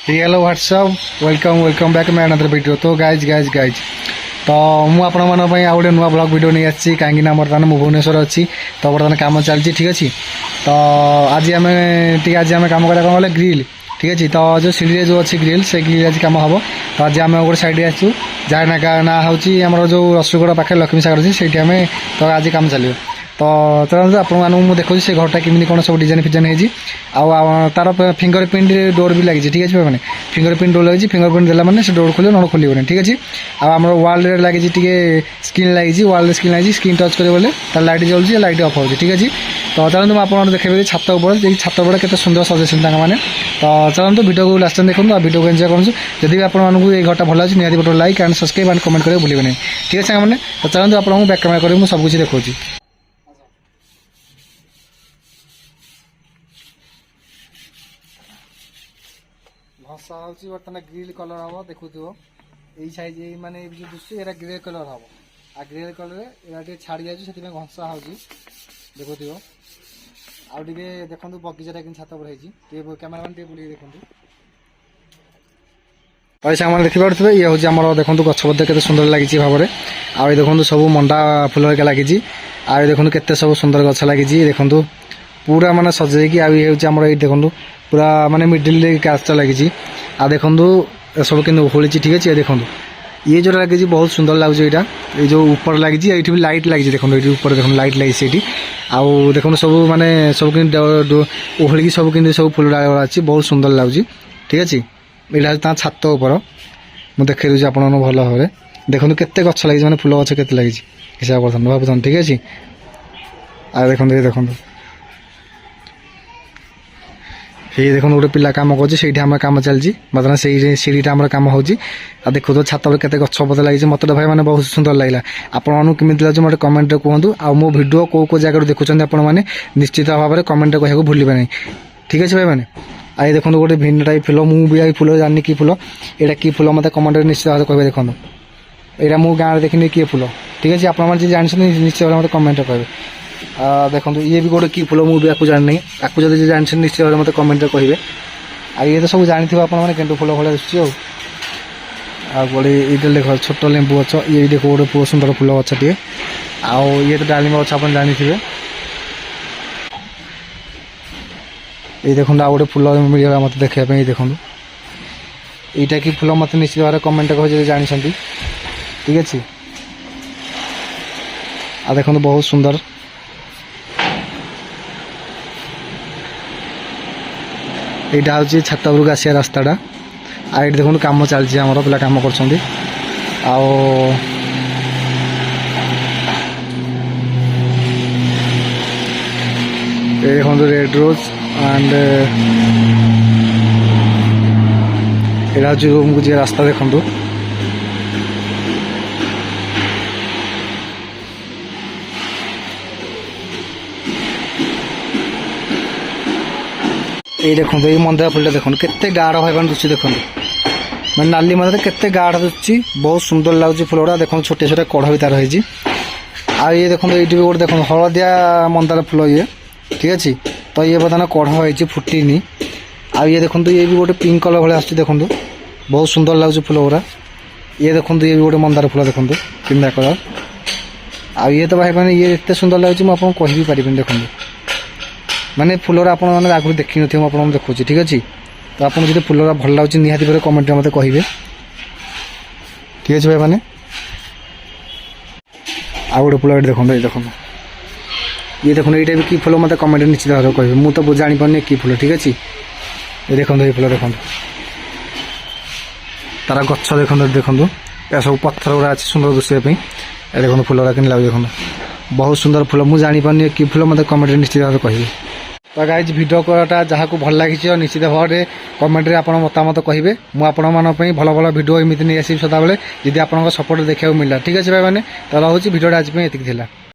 Hello what's up welcome back मैं another video. तो guys तो मुझे आउ गए नुआ ब्लॉग वीडियो नहीं आसी कहीं बर्तमान मुझे भुवनेश्वर अच्छी तो बर्तमान काम चलती ठीक अच्छे। तो आज आम कम करा कौन ग्रिल ठीक अच्छे। तो जो सीढ़ी जो अच्छी ग्रिल से ग्रिल आज कम हम। तो आज आम गोटे साइड आसू जहाँ ना हूँ आम जो रसुगड़ पाखे लक्ष्मी सागर अच्छी से तो आज कम चलो। तो चलते आपको देखो से घरटा केमी कौन सब डिजाइन फिजाइन होती तार फिंगरप्रिंट डोर भी लगी ठीक है मैंने फिंगरप्रिंट डोर लगी फिंगरप्रिंट देला मैंने से डोर खोल न खोल ठीक अच्छे। आम वाल लगी स्क्रीन लगी वाल स्क्रीन लगी स्क्रीन टच करे तार लाइट जलुची लाइट अफ हो ठीक अच्छे। तो चलते मुझे आपको देखेबी छत ऊपर छत ऊपर केते सुंदर सजेसन मैंने। तो चलते वीडियो को लास्ट देखो आ वीडियो को एंजॉय करूँ। जब भी आपको ये घरटा भल अच्छे निहाती गोटे like and subscribe and comment करेंगे भूलें नहीं ठीक है मैंने। तो चलते आपको बैक कैमेरा करेंगे सब कुछ देखा घसा हूँ बर्तमान ग्रिल कलर हम देखु यही साइज माने जो दुसु ये ग्रे कलर हम आ ग्रे कलर ये छाड़ी जाए से घसा हूँ देखु आगे देखो बगीचा कि छात पर कैमेरामैन टे बुले देखो पैसा मैंने देखिपे ये हूँ आम देखो गछ बद के सुंदर लगी भाव में आ देखो सब मंडा फुल लगी आ देखो के सब सुंदर गछ लगी देखो पूरा माने सजेकी आम ये देखो पूरा माने मिडिल काचटा लगी आ देखो सब कि ओहली ठीक अच्छे। देखो ये जो लगी बहुत सुंदर लगुच यहाँ ये जो ऊपर लगी ये भी लाइट लगी देखो ये ऊपर देखो लाइट लगी आउ देखो सब माने सब कि ओहलिकी सब कि सब फुल डाल अच्छी बहुत सुंदर लगुच ठीक अच्छे। यहाँ छात ऊपर मुझे देखे दूसरी आप भल भाव देखो केते गछ लगी मैंने फुल गछ के लगी हिसाब कर भाव ठीक अच्छे। आ देखो ये देखो ये देखो गोटे पिला कम कर कम चलती बर्तमान से सीढ़ीटा आम कम हो देखो तो छात पर केते गछ पत्र लगी मत भाई मैंने बहुत सुंदर लगे आपको कमी लगे मतलब कमेंट कहतु आ मो भिडियो कौ जगह देखुं आपने निश्चित भाव में कमेंट कहूँ भूलें नहीं ठीक अच्छे भाई मैंने। आई देखो गोटे भिन्न टाइप फुल मुझे फुल जानी कि फुल यहाँ कि फुल मतलब कमेंट निश्चित भाव कहे देखो यहाँ मुझे गाँव देखनी किए फुल ठीक अच्छे आपने जानते निश्चित भाव में कमेंट कहे। देखो ये भी गोटे कि फुल मुझे आपको जानी आपको जब जानते निश्चित भाव मतलब कमेंट कहे। आ ये तो सब जानी आपने गेंडु फुल भाई आसुच्छी गोटे ये देख छोट लेंबू गच ये देख गोटे बहुत सुंदर फुल गछटे आउ ये तो डालिम गछ आप जानी ये देखो आ गोटे फुल मिलगा मत देखा देखो यहाँ कि फुल मत निश्चित भाव कमेंट कहे जानते ठीक अच्छे। आ देखो बहुत सुंदर यहाँ हूँ छात उपरक आसा रास्ताटा आ ये देखो कम चलती आम पिला कम कर देखो रेड रोज एंड यहाँ हूँ रूम को जी रास्ता देखो ये देखो ये मंदार फुलटा देखो केते गाढ़ भाई दुची देखो मैं नाली मंदार केते गाढ़ दुची बहुत सुंदर लगुच फुल गुड़ा देखो छोटे छोटे कढ़ भी तार होती आ ये देखो ये भी गोटे देखो हलदिया मंदार फुल ये ठीक अच्छे। तो ये बर्तमान कढ़ होती फुटनी आ ये देखो ये भी गोटे पिंक कलर भाई आस देखो बहुत सुंदर लगुच फुल गुड़ा ये देखो ये भी गोटे मंदार फुल देखो पिंदा कलर आ ये तो भाई मैंने ये इतने सुंदर लगुच मुझे कह भी पारि देखो माने फुलर आप आगुरी देखी नहीं मुझे देखुची ठीक अच्छे। तो आपको जो फुलर भल लगे निहाती भाव कमेंट मत कहे ठीक अच्छे भाई मैंने। आ गोटे फुल देखो ये देखो ये देखो ये भी कि फुल मत कमेंट निश्चित भाव कहे मुझे तो जापारे कि फुल ठीक अच्छे। ये देखो ये फुल देखो तार गच देखो देखो या सब पत्थर गुड़ा अच्छे सुंदर दुषापी देखो फुल गुड़ा कि लगे देखो बहुत सुंदर फुल मुझे जापारे कि फुल मत कमेंट निश्चित भाव कहे। तो गाइज भिडियो कोटा जहाँ को भल लगी निश्चित भाव में कमेंट रे आपन मतामत कहे मुझे भल भल भिडियो एमती नहीं आसबि सदाबले जदि आपन सपोर्ट देखा मिलला ठीक अच्छे भाई मैंने। तो रोचे भिडियो आज ये।